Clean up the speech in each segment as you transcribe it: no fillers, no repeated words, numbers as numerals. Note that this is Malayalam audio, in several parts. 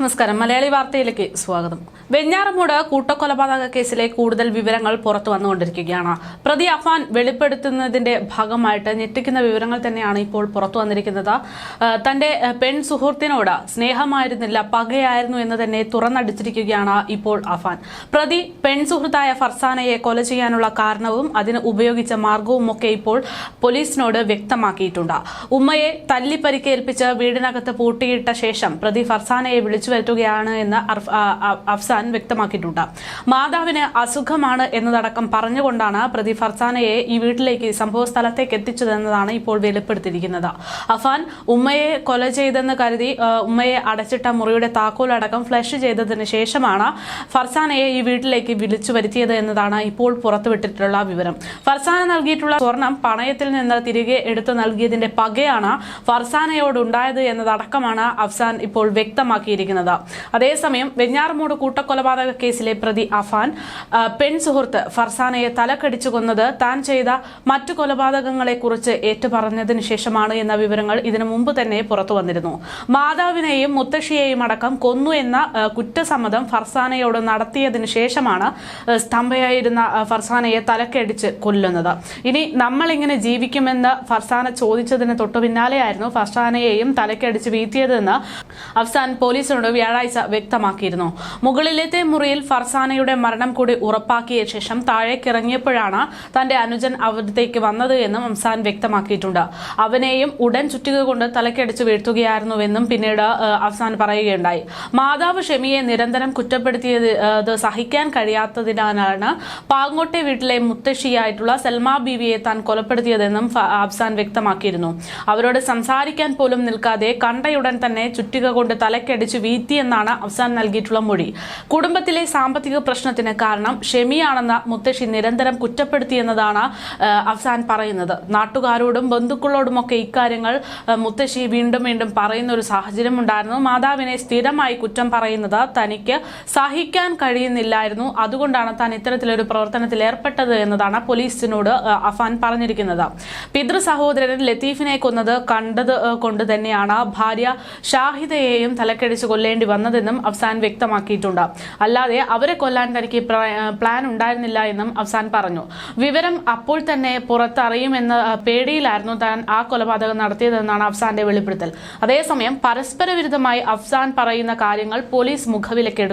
നമസ്കാരം. മലയാളി വാർത്തയിലേക്ക് സ്വാഗതം. വെഞ്ഞാറമൂട് കൂട്ടക്കൊലപാതക കേസിലെ കൂടുതൽ വിവരങ്ങൾ പുറത്തു വന്നുകൊണ്ടിരിക്കുകയാണ്. പ്രതി അഫാൻ വെളിപ്പെടുത്തുന്നതിന്റെ ഭാഗമായിട്ട് ഞെട്ടിക്കുന്ന വിവരങ്ങൾ തന്നെയാണ് ഇപ്പോൾ പുറത്തു വന്നിരിക്കുന്നത്. തന്റെ പെൺ സുഹൃത്തിനോട് സ്നേഹമായിരുന്നില്ല, പകയായിരുന്നു എന്ന് തന്നെ തുറന്നടിച്ചിരിക്കുകയാണ് ഇപ്പോൾ അഫാൻ. പ്രതി പെൺ സുഹൃത്തായ ഫർസാനയെ കൊല ചെയ്യാനുള്ള കാരണവും അതിന് ഉപയോഗിച്ച മാർഗവും ഒക്കെ ഇപ്പോൾ പോലീസിനോട് വ്യക്തമാക്കിയിട്ടുണ്ട്. ഉമ്മയെ തല്ലി പരിക്കേൽപ്പിച്ച് വീടിനകത്ത് പൂട്ടിയിട്ട ശേഷം പ്രതി ഫർസാനയെ വരുത്തുകയാണ് എന്ന് അഫ്സാൻ വ്യക്തമാക്കിയിട്ടുണ്ട്. മാതാവിന് അസുഖമാണ് എന്നതടക്കം പറഞ്ഞുകൊണ്ടാണ് പ്രതി ഫർസാനയെ ഈ വീട്ടിലേക്ക് സംഭവ സ്ഥലത്തേക്ക് എത്തിച്ചതെന്നതാണ് ഇപ്പോൾ വെളിപ്പെടുത്തിയിരിക്കുന്നത്. അഫാൻ ഉമ്മയെ കൊല ചെയ്തെന്ന് കരുതി ഉമ്മയെ അടച്ചിട്ട മുറിയുടെ താക്കോലടക്കം ഫ്ലഷ് ചെയ്തതിന് ശേഷമാണ് ഫർസാനയെ ഈ വീട്ടിലേക്ക് വിളിച്ചു വരുത്തിയത് എന്നതാണ് ഇപ്പോൾ പുറത്തുവിട്ടിട്ടുള്ള വിവരം. ഫർസാന നൽകിയിട്ടുള്ള സ്വർണം പണയത്തിൽ നിന്ന് തിരികെ എടുത്തു നൽകിയതിന്റെ പകയാണ് ഫർസാനയോടുണ്ടായത് എന്നതടക്കമാണ് അഫ്സാൻ ഇപ്പോൾ വ്യക്തമാക്കിയിരിക്കുന്നത്. അതേസമയം വെഞ്ഞാറമൂട് കൂട്ടക്കൊലപാതക കേസിലെ പ്രതി അഫാൻ പെൺ സുഹൃത്ത് ഫർസാനയെ തലക്കടിച്ചു കൊന്നത് താൻ ചെയ്ത മറ്റു കൊലപാതകങ്ങളെ കുറിച്ച് ഏറ്റുപറഞ്ഞതിന് ശേഷമാണ് എന്ന വിവരങ്ങൾ ഇതിനു മുമ്പ് തന്നെ പുറത്തു വന്നിരുന്നു. മാതാവിനെയും മുത്തശ്ശിയെയും അടക്കം കൊന്നു എന്ന കുറ്റസമ്മതം ഫർസാനയോട് നടത്തിയതിനു ശേഷമാണ് സ്തംഭയായിരുന്ന ഫർസാനയെ തലക്കടിച്ച് കൊല്ലുന്നത്. ഇനി നമ്മളിങ്ങനെ ജീവിക്കുമെന്ന് ഫർസാന ചോദിച്ചതിന് തൊട്ടു പിന്നാലെയായിരുന്നു ഫർസാനയെയും തലക്കടിച്ച് വീഴ്ത്തിയതെന്ന് അഫ്സാൻ പോലീസിനോട് വ്യാഴാഴ്ച വ്യക്തമാക്കിയിരുന്നു. മുകളിലത്തെ മുറിയിൽ ഫർസാനയുടെ മരണം കൂടി ഉറപ്പാക്കിയ ശേഷം താഴേക്കിറങ്ങിയപ്പോഴാണ് തന്റെ അനുജൻ അവിടത്തേക്ക് വന്നത് എന്നും അഫ്സാൻ വ്യക്തമാക്കിയിട്ടുണ്ട്. അവനെയും ഉടൻ ചുറ്റിക കൊണ്ട് തലക്കടിച്ച് വീഴ്ത്തുകയായിരുന്നുവെന്നും പിന്നീട് അഫ്സാൻ പറയുകയുണ്ടായി. മാതാവ് ഷെമിയെ നിരന്തരം കുറ്റപ്പെടുത്തിയത് സഹിക്കാൻ കഴിയാത്തതിനാലാണ് പാങ്ങോട്ടെ വീട്ടിലെ മുത്തശ്ശിയായിട്ടുള്ള സൽമാ ബീവിയെ താൻ കൊലപ്പെടുത്തിയതെന്നും അഫ്സാൻ വ്യക്തമാക്കിയിരുന്നു. അവരോട് സംസാരിക്കാൻ പോലും നിൽക്കാതെ കണ്ടയുടൻ തന്നെ ചുറ്റിക കൊണ്ട് തലക്കടിച്ച് വീഴ്ത്തിയെന്നാണ് അഫ്സാൻ നൽകിയിട്ടുള്ള മൊഴി. കുടുംബത്തിലെ സാമ്പത്തിക പ്രശ്നത്തിന് കാരണം ഷെമിയാണെന്ന മുത്തശ്ശി നിരന്തരം കുറ്റപ്പെടുത്തിയെന്നതാണ് അഫ്സാൻ പറയുന്നത്. നാട്ടുകാരോടും ബന്ധുക്കളോടുമൊക്കെ ഇക്കാര്യങ്ങൾ മുത്തശ്ശി വീണ്ടും വീണ്ടും പറയുന്ന ഒരു സാഹചര്യം ഉണ്ടായിരുന്നു. മാതാവിനെ സ്ഥിരമായി കുറ്റം പറയുന്നത് തനിക്ക് സഹിക്കാൻ കഴിയുന്നില്ലായിരുന്നു, അതുകൊണ്ടാണ് താൻ ഇത്തരത്തിലൊരു പ്രവർത്തനത്തിൽ ഏർപ്പെട്ടത് എന്നതാണ് പോലീസിനോട് അഫാൻ പറഞ്ഞിരിക്കുന്നത്. പിതൃ സഹോദരൻ ലത്തീഫിനെ കൊന്നത് കണ്ടത് കൊണ്ട് തന്നെയാണ് ഭാര്യ ഷാഹിദയെയും തലക്കടിച്ച് കൊല്ലേണ്ടി വന്നതെന്നും അഫ്സാൻ വ്യക്തമാക്കിയിട്ടുണ്ട്. അല്ലാതെ അവരെ കൊല്ലാൻ തനിക്ക് പ്ലാൻ ഉണ്ടായിരുന്നില്ല എന്നും അഫ്സാൻ പറഞ്ഞു. വിവരം അപ്പോൾ തന്നെ പുറത്തറിയുമെന്ന പേടിയിലായിരുന്നു താൻ ആ കൊലപാതകം നടത്തിയതെന്നാണ് അഫ്സാന്റെ വെളിപ്പെടുത്തൽ. അതേസമയം പരസ്പര വിരുദ്ധമായി അഫ്സാൻ പറയുന്ന കാര്യങ്ങൾ പോലീസ് മുഖവിലേക്ക്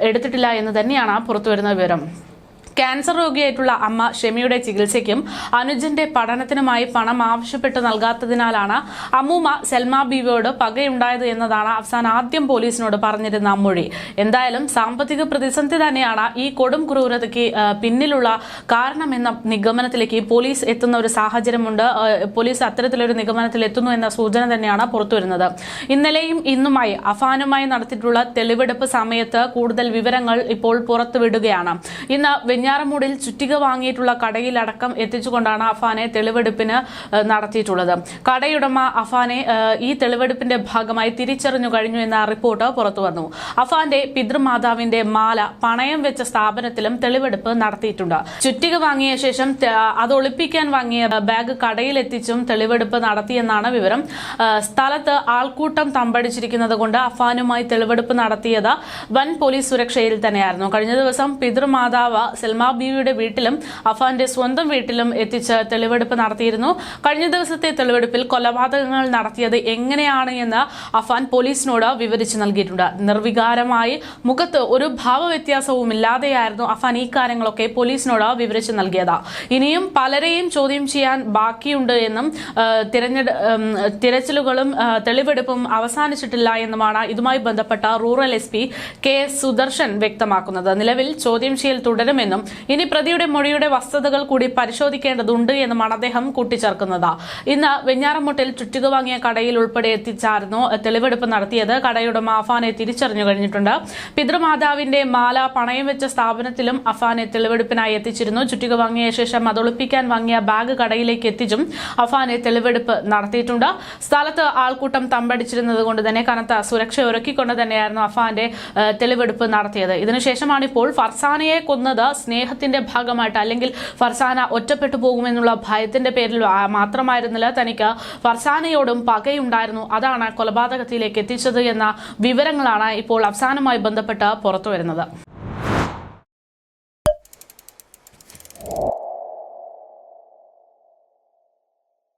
എടുത്തിട്ടില്ല എന്ന് തന്നെയാണ് പുറത്തുവരുന്ന വിവരം. ക്യാൻസർ രോഗിയായിട്ടുള്ള അമ്മ ഷെമിയുടെ ചികിത്സയ്ക്കും അനുജന്റെ പഠനത്തിനുമായി പണം ആവശ്യപ്പെട്ട് നൽകാത്തതിനാലാണ് അമ്മൂമ്മ സൽമാ ബീവിയോട് പകയുണ്ടായത് എന്നതാണ് അഫ്സാൻ ആദ്യം പോലീസിനോട് പറഞ്ഞിരുന്ന മൊഴി. എന്തായാലും സാമ്പത്തിക പ്രതിസന്ധി തന്നെയാണ് ഈ കൊടും ക്രൂരതയ്ക്ക് പിന്നിലുള്ള കാരണമെന്ന നിഗമനത്തിലേക്ക് പോലീസ് എത്തുന്ന ഒരു സാഹചര്യമുണ്ട്. പോലീസ് അത്തരത്തിലൊരു നിഗമനത്തിൽ എത്തുന്നു എന്ന സൂചന തന്നെയാണ് പുറത്തുവരുന്നത്. ഇന്നലെയും ഇന്നുമായി അഫാനുമായി നടത്തിയിട്ടുള്ള തെളിവെടുപ്പ് സമയത്ത് കൂടുതൽ വിവരങ്ങൾ ഇപ്പോൾ പുറത്തുവിടുകയാണ്. ഇന്ന് വെഞ്ഞാറമൂടിൽ ചുറ്റിക വാങ്ങിയിട്ടുള്ള കടയിലടക്കം എത്തിച്ചുകൊണ്ടാണ് അഫാനെ തെളിവെടുപ്പിന് നടത്തിയിട്ടുള്ളത്. കടയുടമ അഫാനെ ഈ തെളിവെടുപ്പിന്റെ ഭാഗമായി തിരിച്ചറിഞ്ഞു കഴിഞ്ഞു എന്ന റിപ്പോർട്ട് പുറത്തു വന്നു. അഫാന്റെ പിതൃമാതാവിന്റെ മാല പണയം വെച്ച സ്ഥാപനത്തിലും തെളിവെടുപ്പ് നടത്തിയിട്ടുണ്ട്. ചുറ്റിക വാങ്ങിയ ശേഷം അത് ഒളിപ്പിക്കാൻ വാങ്ങിയ ബാഗ് കടയിലെത്തിച്ചും തെളിവെടുപ്പ് നടത്തിയെന്നാണ് വിവരം. സ്ഥലത്ത് ആൾക്കൂട്ടം തമ്പടിച്ചിരിക്കുന്നത് കൊണ്ട് അഫാനുമായി തെളിവെടുപ്പ് നടത്തിയത് വൻ പോലീസ് സുരക്ഷയിൽ തന്നെയായിരുന്നു. കഴിഞ്ഞ ദിവസം പിതൃമാതാവ് സൽമാ ബീവിയുടെ വീട്ടിലും അഫാന്റെ സ്വന്തം വീട്ടിലും എത്തിച്ച് തെളിവെടുപ്പ് നടത്തിയിരുന്നു. കഴിഞ്ഞ ദിവസത്തെ തെളിവെടുപ്പിൽ കൊലപാതകങ്ങൾ നടത്തിയത് എങ്ങനെയാണ് എന്ന് അഫാൻ പോലീസിനോട് വിവരിച്ചു നൽകിയിട്ടുണ്ട്. നിർവികാരമായി മുഖത്ത് ഒരു ഭാവവ്യത്യാസവും ഇല്ലാതെയായിരുന്നു അഫാൻ ഈ കാര്യങ്ങളൊക്കെ പോലീസിനോട് വിവരിച്ചു നൽകിയത്. ഇനിയും പലരെയും ചോദ്യം ചെയ്യാൻ ബാക്കിയുണ്ട് എന്നും തിരച്ചിലുകളും തെളിവെടുപ്പും അവസാനിച്ചിട്ടില്ല എന്നുമാണ് ഇതുമായി ബന്ധപ്പെട്ട റൂറൽ SP കെ സുദർശൻ വ്യക്തമാക്കുന്നത്. നിലവിൽ ചോദ്യം ചെയ്യൽ തുടരുമെന്നും ഇനി പ്രതിയുടെ മൊഴിയുടെ വസ്തുതകൾ കൂടി പരിശോധിക്കേണ്ടതുണ്ട് എന്നുമാണ് അദ്ദേഹം കൂട്ടിച്ചേർക്കുന്നത്. ഇന്ന് വെഞ്ഞാറമൂട്ടിൽ ചുറ്റിക വാങ്ങിയ കടയിൽ ഉൾപ്പെടെ എത്തിച്ചായിരുന്നു തെളിവെടുപ്പ് നടത്തിയത്. കടയുടമ അഫാനെ തിരിച്ചറിഞ്ഞു കഴിഞ്ഞിട്ടുണ്ട്. പിതൃമാതാവിന്റെ മാല പണയം വെച്ച സ്ഥാപനത്തിലും അഫാനെ തെളിവെടുപ്പിനായി എത്തിച്ചിരുന്നു. ചുറ്റിക വാങ്ങിയ ശേഷം അതൊളിപ്പിക്കാൻ വാങ്ങിയ ബാഗ് കടയിലേക്ക് എത്തിച്ചും അഫാനെ തെളിവെടുപ്പ് നടത്തിയിട്ടുണ്ട്. സ്ഥലത്ത് ആൾക്കൂട്ടം തമ്പടിച്ചിരുന്നത് കൊണ്ട് തന്നെ കനത്ത സുരക്ഷ ഒരുക്കിക്കൊണ്ട് തന്നെയായിരുന്നു അഫാന്റെ തെളിവെടുപ്പ് നടത്തിയത്. ഇതിനുശേഷമാണ് ഇപ്പോൾ ഫർസാനയെ കൊന്നത് സ്നേഹത്തിന്റെ ഭാഗമായിട്ട് അല്ലെങ്കിൽ ഫർസാന ഒറ്റപ്പെട്ടു പോകുമെന്നുള്ള ഭയത്തിന്റെ പേരിൽ മാത്രമായിരുന്നില്ല തനിക്ക് ഫർസാനയോടും പകയുണ്ടായിരുന്നു, അതാണ് കൊലപാതകത്തിലേക്ക് എത്തിച്ചത് എന്ന വിവരങ്ങളാണ് ഇപ്പോൾ അവസാനമായി ബന്ധപ്പെട്ട് പുറത്തുവരുന്നത്.